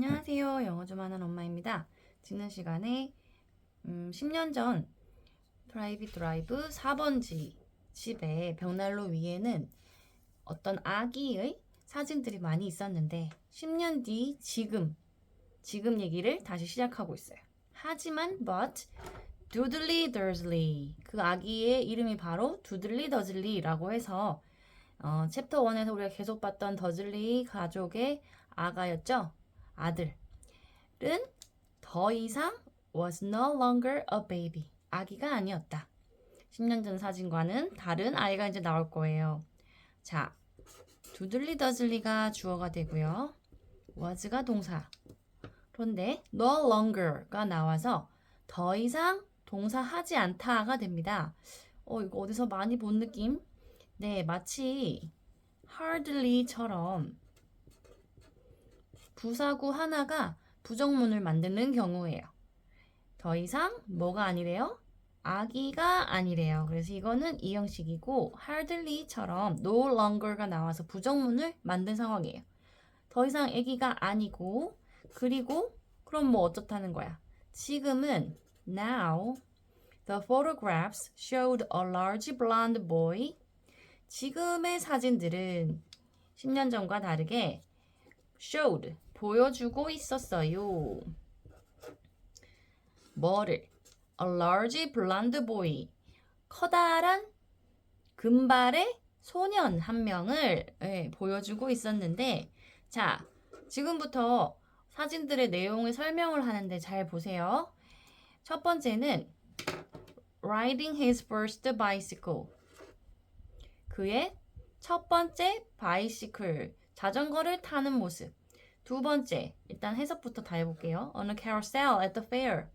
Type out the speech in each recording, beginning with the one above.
안녕하세요. 영어 좀 하는 엄마입니다. 지난 시간에 10년 전 프라이빗 드라이브 4번지 집의 벽난로 위에는 어떤 아기의 사진들이 많이 있었는데 10년 뒤 지금 얘기를 다시 시작하고 있어요. 하지만 but 두들리 더즐리 그 아기의 이름이 바로 두들리 더즐리라고 해서 챕터 1에서 우리가 계속 봤던 더즐리 가족의 아가였죠. 아들은 더 이상 was no longer a baby. 아기가 아니었다. 10년 전 사진과는 다른 아이가 이제 나올 거예요. 자, 두들리 더즐리가 주어가 되고요. was가 동사. 그런데 no longer가 나와서 더 이상 동사 하지 않다가 됩니다. 이거 어디서 많이 본 느낌? 네, 마치 hardly처럼 부사구 하나가 부정문을 만드는 경우예요. 더 이상 뭐가 아니래요? 아기가 아니래요. 그래서 이거는 이 형식이고 hardly처럼 no longer가 나와서 부정문을 만든 상황이에요. 더 이상 아기가 아니고 그리고 그럼 뭐 어떻다는 거야? 지금은 now the photographs showed a large blonde boy. 지금의 사진들은 10년 전과 다르게 showed 보여주고 있었어요. 뭐를? A large blonde boy. 커다란 금발의 소년 한 명을 보여주고 있었는데 자, 지금부터 사진들의 내용을 설명을 하는데 잘 보세요. 첫 번째는 riding his first bicycle. 그의 첫 번째 바이시클, 자전거를 타는 모습. 두 번째, 일단 해석부터 다 해볼게요. On a carousel at the fair.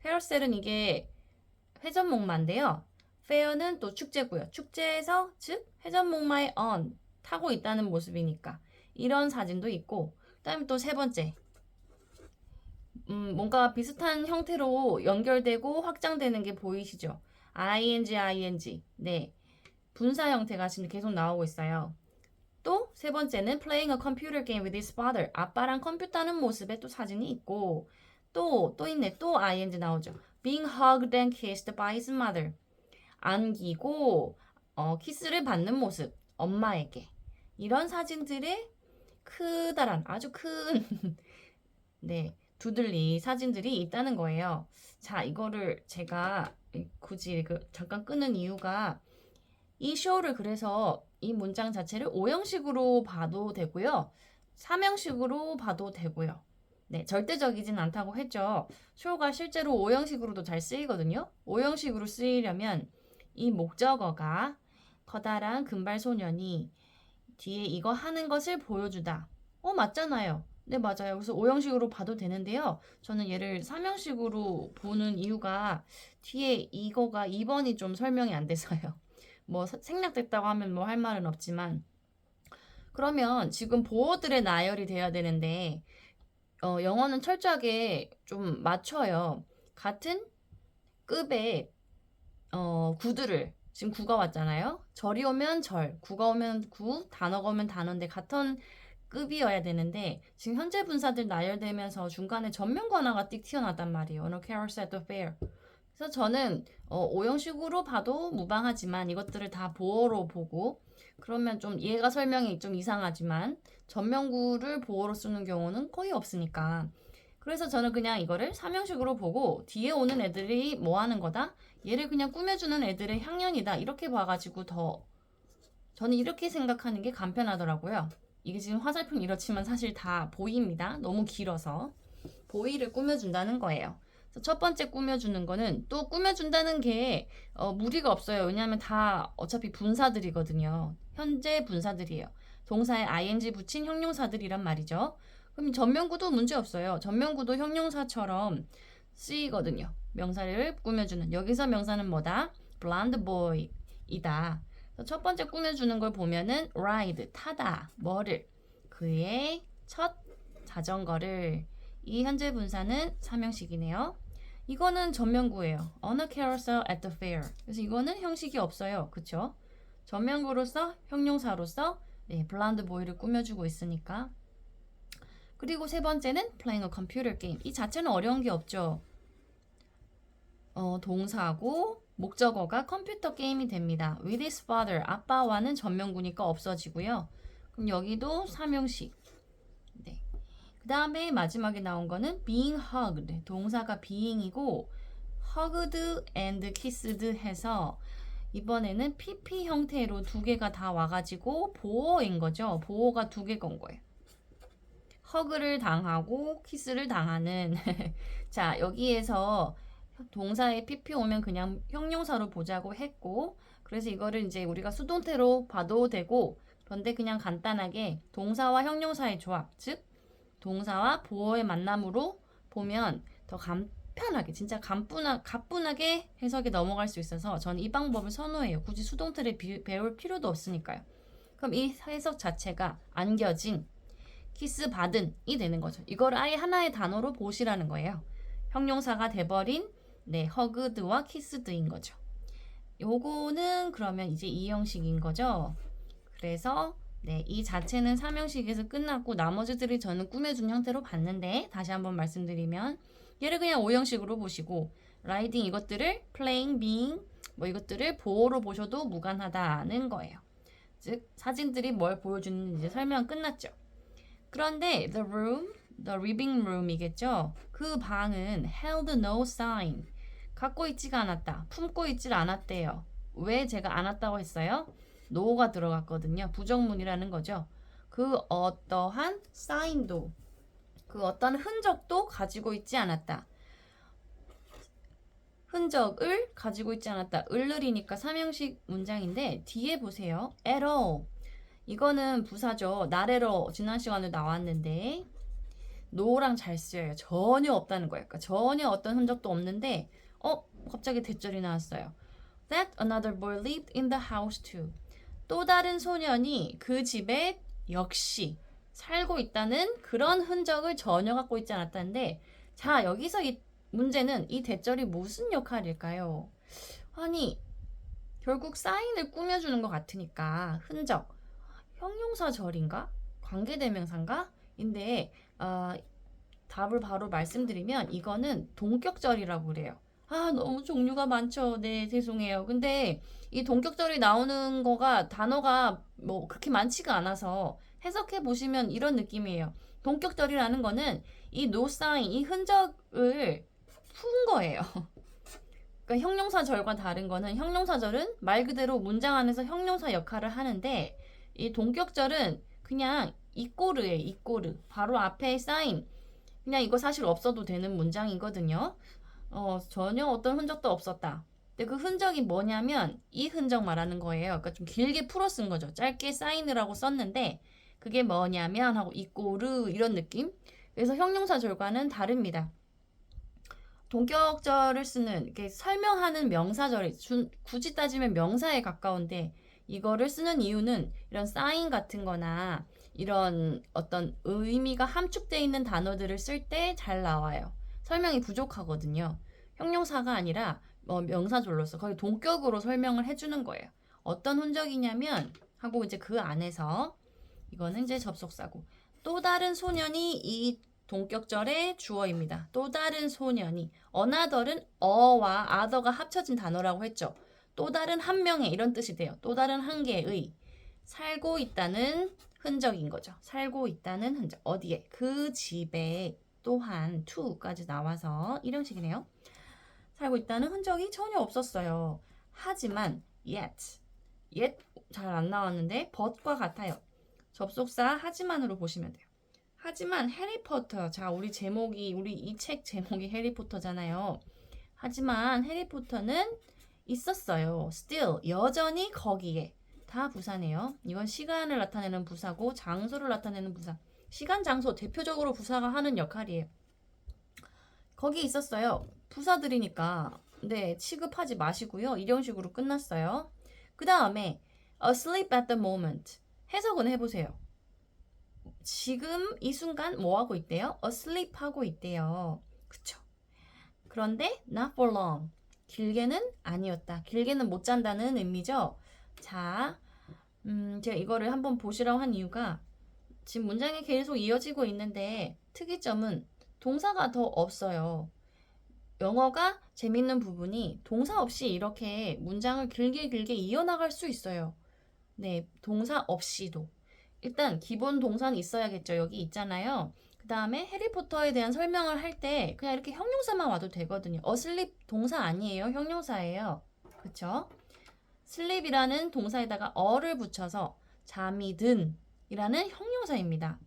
carousel은 이게 회전목마인데요. fair는 또 축제고요. 축제에서 즉 회전목마에 on 타고 있다는 모습이니까 이런 사진도 있고 그 다음에 또 세 번째 뭔가 비슷한 형태로 연결되고 확장되는 게 보이시죠? ing. 네, 분사 형태가 지금 계속 나오고 있어요. 또 세 번째는 playing a computer game with his father. 아빠랑 컴퓨터 하는 모습에 또 사진이 있고 또 있네. 또 ing 나오죠. being hugged and kissed by his mother. 안기고 키스를 받는 모습. 엄마에게. 이런 사진들의 크다란 아주 큰 네, 두들리 사진들이 있다는 거예요. 자, 이거를 제가 굳이 잠깐 끄는 이유가 이 쇼를 그래서 이 문장 자체를 5형식으로 봐도 되고요. 3형식으로 봐도 되고요. 네, 절대적이진 않다고 했죠. 쇼가 실제로 5형식으로도 잘 쓰이거든요. 5형식으로 쓰이려면 이 목적어가 커다란 금발 소년이 뒤에 이거 하는 것을 보여주다. 맞잖아요. 네, 맞아요. 그래서 5형식으로 봐도 되는데요. 저는 얘를 3형식으로 보는 이유가 뒤에 이거가 2번이 좀 설명이 안 돼서요. 뭐 생략됐다고 하면 뭐 할 말은 없지만 그러면 지금 보어들의 나열이 돼야 되는데 영어는 철저하게 좀 맞춰요. 같은 급의 구들을 지금 구가 왔잖아요. 절이 오면 절, 구가 오면 구, 단어가 오면 단어인데 같은 급이어야 되는데 지금 현재 분사들 나열되면서 중간에 전면 관화가 띡 튀어나왔단 말이에요. On a carousel at the fair. 그래서 저는 5형식으로 봐도 무방하지만 이것들을 다 보어로 보고 그러면 좀 얘가 설명이 좀 이상하지만 전면구를 보어로 쓰는 경우는 거의 없으니까 그래서 저는 그냥 이거를 3형식으로 보고 뒤에 오는 애들이 뭐 하는 거다? 얘를 그냥 꾸며주는 애들의 향연이다 이렇게 봐가지고 더 저는 이렇게 생각하는 게 간편하더라고요. 이게 지금 화살표 이렇지만 사실 다 보이입니다. 너무 길어서 보이를 꾸며준다는 거예요. 첫 번째 꾸며주는 거는 또 꾸며준다는 게 무리가 없어요. 왜냐하면 다 어차피 분사들이거든요. 현재 분사들이에요. 동사에 ing 붙인 형용사들이란 말이죠. 그럼 전면구도 문제 없어요. 전면구도 형용사처럼 쓰이거든요. 명사를 꾸며주는. 여기서 명사는 뭐다? blonde boy이다. 첫 번째 꾸며주는 걸 보면은 ride, 타다. 뭐를? 그의 첫 자전거를. 이 현재 분사는 3형식이네요. 이거는 전면구예요. On a carousel at the fair. 그래서 이거는 형식이 없어요. 그쵸? 전면구로서 형용사로서 blonde boy를 꾸며주고 있으니까 그리고 세 번째는 playing a computer game. 이 자체는 어려운 게 없죠. 동사고 목적어가 컴퓨터 게임이 됩니다. With his father. 아빠와는 전명구니까 없어지고요. 그럼 여기도 삼형식. 네. 그 다음에 마지막에 나온 거는 being hugged. 동사가 being이고 hugged and kissed 해서 이번에는 PP 형태로 두 개가 다 와가지고 보어인 거죠. 보어가 두 개가 온 거예요. 허그를 당하고 키스를 당하는 자 여기에서 동사에 PP 오면 그냥 형용사로 보자고 했고 그래서 이거를 이제 우리가 수동태로 봐도 되고 그런데 그냥 간단하게 동사와 형용사의 조합 즉 동사와 보어의 만남으로 보면 더 간편하게 진짜 가뿐하게 해석이 넘어갈 수 있어서 저는 이 방법을 선호해요. 굳이 수동태를 배울 필요도 없으니까요. 그럼 이 해석 자체가 안겨진 키스 받은이 되는 거죠. 이걸 아예 하나의 단어로 보시라는 거예요. 형용사가 돼버린 허그드와 키스드인 거죠. 요거는 그러면 이제 이 형식인 거죠. 그래서 이 자체는 3형식에서 끝났고 나머지들이 저는 꾸며준 형태로 봤는데 다시 한번 말씀드리면 얘를 그냥 5형식으로 보시고 라이딩 이것들을 playing, being 뭐 이것들을 보어로 보셔도 무관하다는 거예요. 즉 사진들이 뭘 보여주는지 이제 설명 끝났죠. 그런데 the living room이겠죠. 그 방은 held no sign. 갖고 있지가 않았다. 품고 있질 않았대요. 왜 제가 않았다고 했어요? no가 들어갔거든요. 부정문이라는 거죠. 그 어떠한 sign도 그 어떤 흔적도 가지고 있지 않았다. 흔적을 가지고 있지 않았다. 을을이니까 3형식 문장인데 뒤에 보세요. at all. 이거는 부사죠. not at all. 지난 시간에 나왔는데 no랑 잘 쓰여요. 전혀 없다는 거예요. 그러니까 전혀 어떤 흔적도 없는데 갑자기 대절이 나왔어요. That another boy lived in the house too. 또 다른 소년이 그 집에 역시 살고 있다는 그런 흔적을 전혀 갖고 있지 않았다는데 자 여기서 이 문제는 이 대절이 무슨 역할일까요? 아니 결국 사인을 꾸며주는 것 같으니까 흔적 형용사절인가? 관계대명사인가? 인데 답을 바로 말씀드리면 이거는 동격절이라고 그래요. 너무 종류가 많죠. 네, 죄송해요. 근데 이 동격절이 나오는 거가 단어가 뭐 그렇게 많지가 않아서 해석해 보시면 이런 느낌이에요. 동격절이라는 거는 이 no sign, 이 흔적을 푼 거예요. 그러니까 형용사절과 다른 거는 형용사절은 말 그대로 문장 안에서 형용사 역할을 하는데 이 동격절은 그냥 이꼬르예요. 이꼬르. 바로 앞에 쌓인 그냥 이거 사실 없어도 되는 문장이거든요. 전혀 어떤 흔적도 없었다. 근데 그 흔적이 뭐냐면 이 흔적 말하는 거예요. 그러니까 좀 길게 풀어 쓴 거죠. 짧게 사인이라고 썼는데 그게 뭐냐면 하고 이꼬르 이런 느낌. 그래서 형용사절과는 다릅니다. 동격절을 쓰는 이렇게 설명하는 명사절이 굳이 따지면 명사에 가까운데 이거를 쓰는 이유는 이런 사인 같은 거나 이런 어떤 의미가 함축되어 있는 단어들을 쓸 때 잘 나와요. 설명이 부족하거든요. 형용사가 아니라 명사절로서 거의 동격으로 설명을 해주는 거예요. 어떤 흔적이냐면 하고 이제 그 안에서 이거는 이제 접속사고 또 다른 소년이 이 동격절의 주어입니다. 또 다른 소년이 another은 어와 other가 합쳐진 단어라고 했죠. 또 다른 한 명의 이런 뜻이 돼요. 또 다른 한 개의 살고 있다는 흔적인 거죠. 살고 있다는 흔적. 어디에? 그 집에 또한 to까지 나와서 일형식이네요. 살고 있다는 흔적이 전혀 없었어요. 하지만 yet 잘 안 나왔는데 but과 같아요. 접속사 하지만으로 보시면 돼요. 하지만 해리포터 자 우리 이 책 제목이 해리포터잖아요. 하지만 해리포터는 있었어요. still 여전히 거기에 다 부사네요. 이건 시간을 나타내는 부사고 장소를 나타내는 부사. 시간, 장소 대표적으로 부사가 하는 역할이에요. 거기 있었어요. 부사들이니까 취급하지 마시고요. 일형식으로 끝났어요. 그 다음에 asleep at the moment 해석은 해보세요. 지금 이 순간 뭐 하고 있대요? asleep 하고 있대요. 그쵸? 그런데 not for long 길게는 아니었다. 길게는 못 잔다는 의미죠. 자, 제가 이거를 한번 보시라고 한 이유가 지금 문장이 계속 이어지고 있는데 특이점은 동사가 더 없어요. 영어가 재밌는 부분이 동사 없이 이렇게 문장을 길게 이어나갈 수 있어요. 네, 동사 없이도. 일단 기본 동사는 있어야겠죠. 여기 있잖아요. 그 다음에 해리포터에 대한 설명을 할 때 그냥 이렇게 형용사만 와도 되거든요. asleep 동사 아니에요. 형용사예요. 그쵸? sleep이라는 동사에다가 어를 붙여서 잠이 든 이라는 형용사입니다.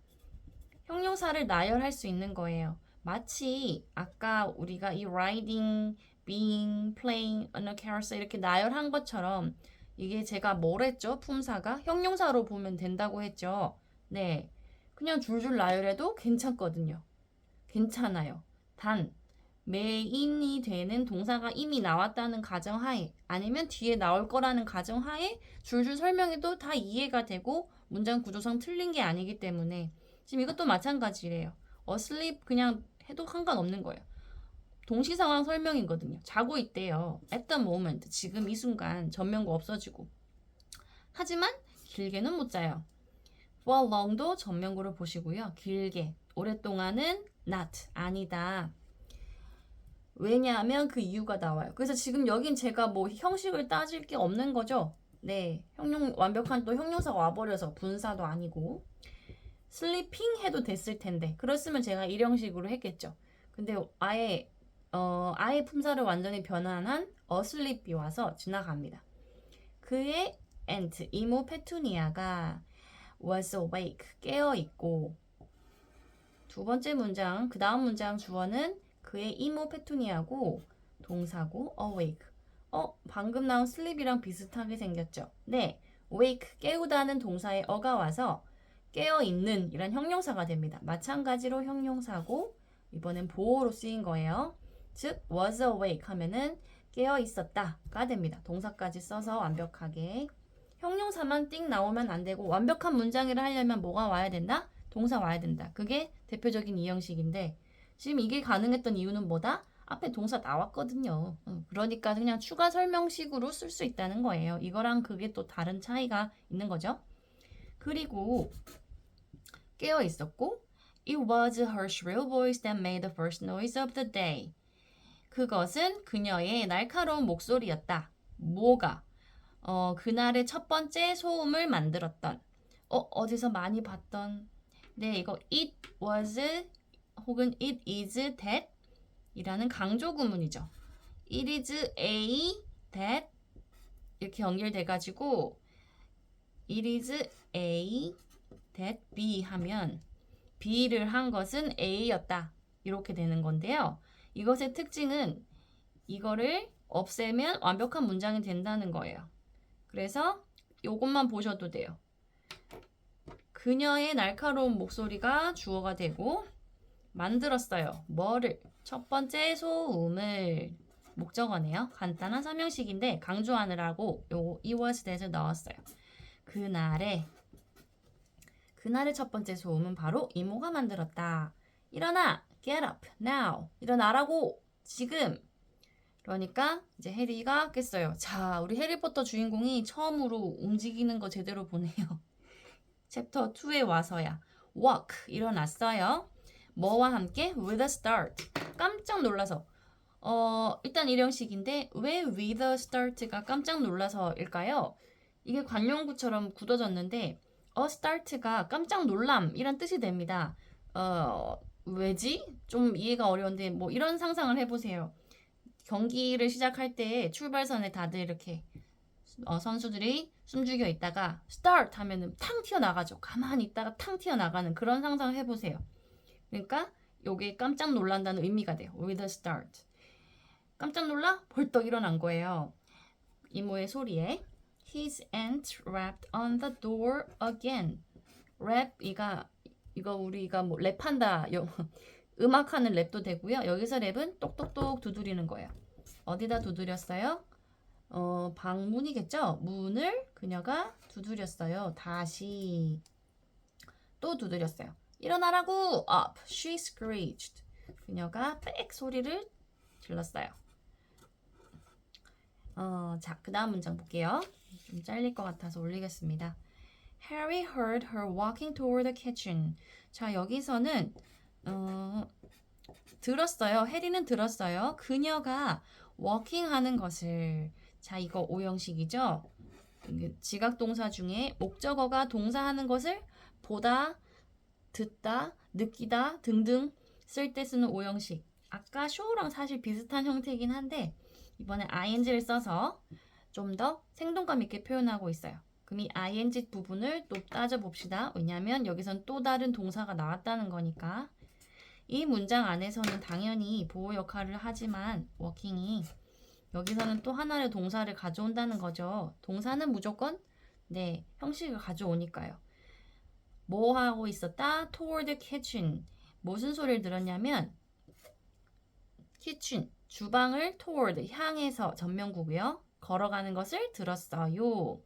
형용사를 나열할 수 있는 거예요. 마치 아까 우리가 이 riding, being, playing on a carousel 이렇게 나열한 것처럼 이게 제가 뭘 했죠? 품사가 형용사로 보면 된다고 했죠. 네, 그냥 줄줄 나열해도 괜찮거든요. 괜찮아요. 단 메인이 되는 동사가 이미 나왔다는 가정하에 아니면 뒤에 나올 거라는 가정하에 줄줄 설명해도 다 이해가 되고 문장 구조상 틀린 게 아니기 때문에 지금 이것도 마찬가지래요. asleep 그냥 해도 상관없는 거예요. 동시 상황 설명이거든요. 자고 있대요. at the moment 지금 이 순간 전면구 없어지고 하지만 길게는 못 자요. for long도 전면구를 보시고요. 길게 오랫동안은 not 아니다. 왜냐하면 그 이유가 나와요. 그래서 지금 여긴 제가 뭐 형식을 따질 게 없는 거죠. 네, 완벽한 또 형용사가 와버려서 분사도 아니고 sleeping 해도 됐을 텐데 그랬으면 제가 일형식으로 했겠죠. 근데 아예 품사를 완전히 변환한 asleep이 와서 지나갑니다. 그의 aunt 이모 페투니아가 was awake 깨어있고 두 번째 문장 그 다음 문장 주어는 그의 이모 페투니아고 동사고 awake. 방금 나온 sleep이랑 비슷하게 생겼죠. 네, wake 깨우다는 동사의 어가 와서 깨어있는 이란 형용사가 됩니다. 마찬가지로 형용사고 이번엔 보어로 쓰인 거예요. 즉 was awake 하면은 깨어있었다가 됩니다. 동사까지 써서 완벽하게 형용사만 띵 나오면 안 되고 완벽한 문장이라 하려면 뭐가 와야 된다? 동사 와야 된다. 그게 대표적인 이 형식인데 지금 이게 가능했던 이유는 뭐다? 앞에 동사 나왔거든요. 그러니까 그냥 추가 설명식으로 쓸 수 있다는 거예요. 이거랑 그게 또 다른 차이가 있는 거죠. 그리고 깨어 있었고 It was her shrill voice that made the first noise of the day. 그것은 그녀의 날카로운 목소리였다. 뭐가? 그날의 첫 번째 소음을 만들었던 어디서 많이 봤던 네, 이거 it was 혹은 it is that 이라는 강조 구문이죠. it is A that 이렇게 연결돼 가지고 it is A that B 하면 B를 한 것은 A였다. 이렇게 되는 건데요. 이것의 특징은 이거를 없애면 완벽한 문장이 된다는 거예요. 그래서 이것만 보셔도 돼요. 그녀의 날카로운 목소리가 주어가 되고 만들었어요. 뭐를? 첫 번째 소음을 목적어네요. 간단한 설명식인데 강조하느라고 요 it was that을 넣었어요. 그날의 첫 번째 소음은 바로 이모가 만들었다. 일어나! Get up! Now! 일어나라고! 지금! 그러니까 이제 해리가 깼어요. 자, 우리 해리포터 주인공이 처음으로 움직이는 거 제대로 보네요. 챕터 2에 와서야 walk! 일어났어요. 뭐와 함께? With a start. 깜짝 놀라서. 일단 일형식인데 왜 with a start가 깜짝 놀라서일까요? 이게 관용구처럼 굳어졌는데 start가 깜짝 놀람 이란 뜻이 됩니다. 왜지? 좀 이해가 어려운데 뭐 이런 상상을 해보세요. 경기를 시작할 때 출발선에 다들 이렇게 선수들이 숨죽여 있다가 start 하면은 탕 튀어나가죠. 가만히 있다가 탕 튀어나가는 그런 상상을 해보세요. 그러니까 요게 깜짝 놀란다는 의미가 돼요. with a start. 깜짝 놀라? 벌떡 일어난 거예요. 이모의 소리에 His aunt rapped on the door again. rap 이거 우리가 뭐 랩한다 음악하는 랩도 되고요. 여기서 랩은 똑똑똑 두드리는 거예요. 어디다 두드렸어요? 방문이겠죠? 문을 그녀가 두드렸어요. 다시 또 두드렸어요. 일어나라고! up. She screeched. 그녀가 빽 소리를 질렀어요. 자, 그 다음 문장 볼게요. 좀 잘릴 것 같아서 올리겠습니다. Harry heard her walking toward the kitchen. 자, 여기서는 들었어요. 해리는 들었어요. 그녀가 walking하는 것을. 자, 이거 오형식이죠. 지각동사 중에 목적어가 동사하는 것을 보다, 듣다, 느끼다 등등 쓸 때 쓰는 오형식. 아까 show랑 사실 비슷한 형태이긴 한데 이번에 ing를 써서 좀 더 생동감 있게 표현하고 있어요. 그럼 이 ing 부분을 또 따져봅시다. 왜냐하면 여기선 또 다른 동사가 나왔다는 거니까. 이 문장 안에서는 당연히 보호 역할을 하지만 working이 여기서는 또 하나의 동사를 가져온다는 거죠. 동사는 무조건 네, 형식을 가져오니까요. 뭐 하고 있었다? Toward the kitchen. 무슨 소리를 들었냐면 kitchen, 주방을 toward, 향해서 전면구고요. 걸어가는 것을 들었어요.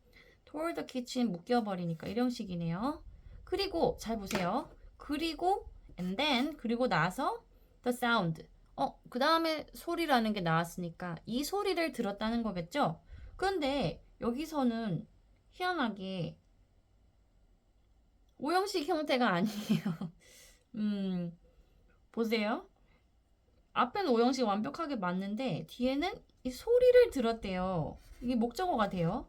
Toward the kitchen 묶여버리니까 일형식이네요. 그리고 잘 보세요. 그리고 and then 그리고 나서 the sound. 그 다음에 소리라는 게 나왔으니까 이 소리를 들었다는 거겠죠? 그런데 여기서는 희한하게 오형식 형태가 아니에요. 보세요. 앞에는 오형식 완벽하게 맞는데 뒤에는 이 소리를 들었대요. 이게 목적어가 돼요.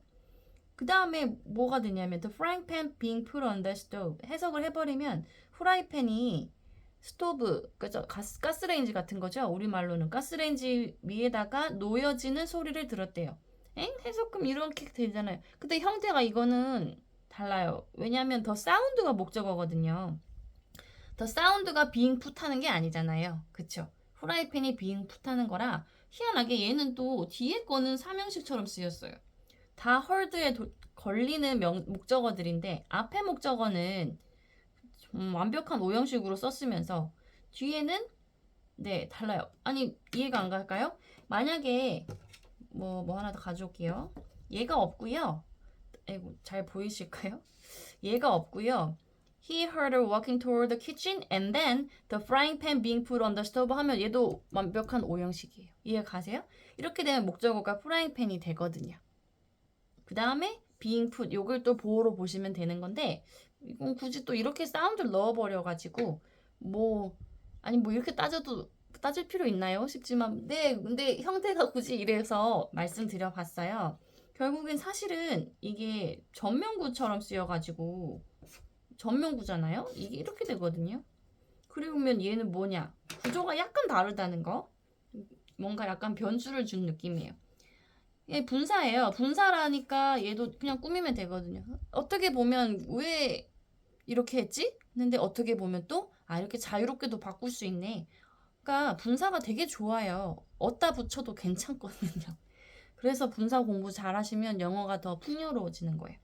그 다음에 뭐가 되냐면 the frying pan being put on the stove. 해석을 해버리면 후라이팬이 스토브, 그죠? 가스레인지 같은 거죠. 우리말로는 가스레인지 위에다가 놓여지는 소리를 들었대요. 해석 그럼 이렇게 되잖아요. 근데 형태가 이거는 달라요. 왜냐하면 더 사운드가 목적어거든요. 더 사운드가 being put 하는 게 아니잖아요. 그쵸? 후라이팬이 being put 하는 거라 희한하게 얘는 또 뒤에 거는 삼형식처럼 쓰였어요. 다 heard에 걸리는 목적어들인데 앞에 목적어는 완벽한 오형식으로 썼으면서 뒤에는 네 달라요. 아니 이해가 안 갈까요? 만약에 뭐 하나 더 가져올게요. 얘가 없고요. 아이고 잘 보이실까요? 얘가 없고요. He heard her walking toward the kitchen and then the frying pan being put on the stove 하면 얘도 완벽한 오형식이에요. 이해 가세요? 이렇게 되면 목적어가 프라이팬이 되거든요. 그 다음에 being put 요걸 또 보호로 보시면 되는 건데 이건 굳이 또 이렇게 사운드를 넣어버려가지고 아니 이렇게 따질 필요 있나요? 싶지만 네 근데 형태가 굳이 이래서 말씀드려봤어요. 결국엔 사실은 이게 전면구처럼 쓰여가지고 전면구잖아요. 이게 이렇게 되거든요. 그리고면 얘는 뭐냐? 구조가 약간 다르다는 거. 뭔가 약간 변수를 준 느낌이에요. 얘 분사예요. 분사라니까 얘도 그냥 꾸미면 되거든요. 어떻게 보면 왜 이렇게 했지? 근데 어떻게 보면 또 이렇게 자유롭게도 바꿀 수 있네. 그러니까 분사가 되게 좋아요. 어디다 붙여도 괜찮거든요. 그래서 분사 공부 잘 하시면 영어가 더 풍요로워지는 거예요.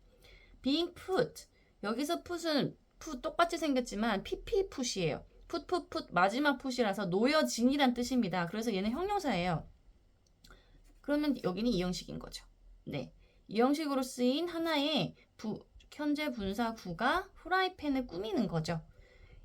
being put. 여기서 put은 똑같이 생겼지만 pp put이에요. put 마지막 put이라서 놓여진이란 뜻입니다. 그래서 얘는 형용사예요. 그러면 여기는 이 형식인 거죠. 네, 이 형식으로 쓰인 하나의 현재 분사 구가 후라이팬을 꾸미는 거죠.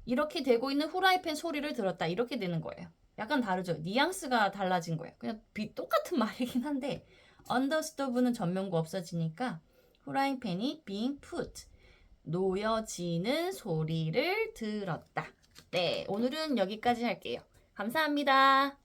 이렇게 되고 있는 후라이팬 소리를 들었다. 이렇게 되는 거예요. 약간 다르죠. 뉘앙스가 달라진 거예요. 그냥 똑같은 말이긴 한데 under stove는 전면구 없어지니까 후라이팬이 being put 놓여지는 소리를 들었다. 네, 오늘은 여기까지 할게요. 감사합니다.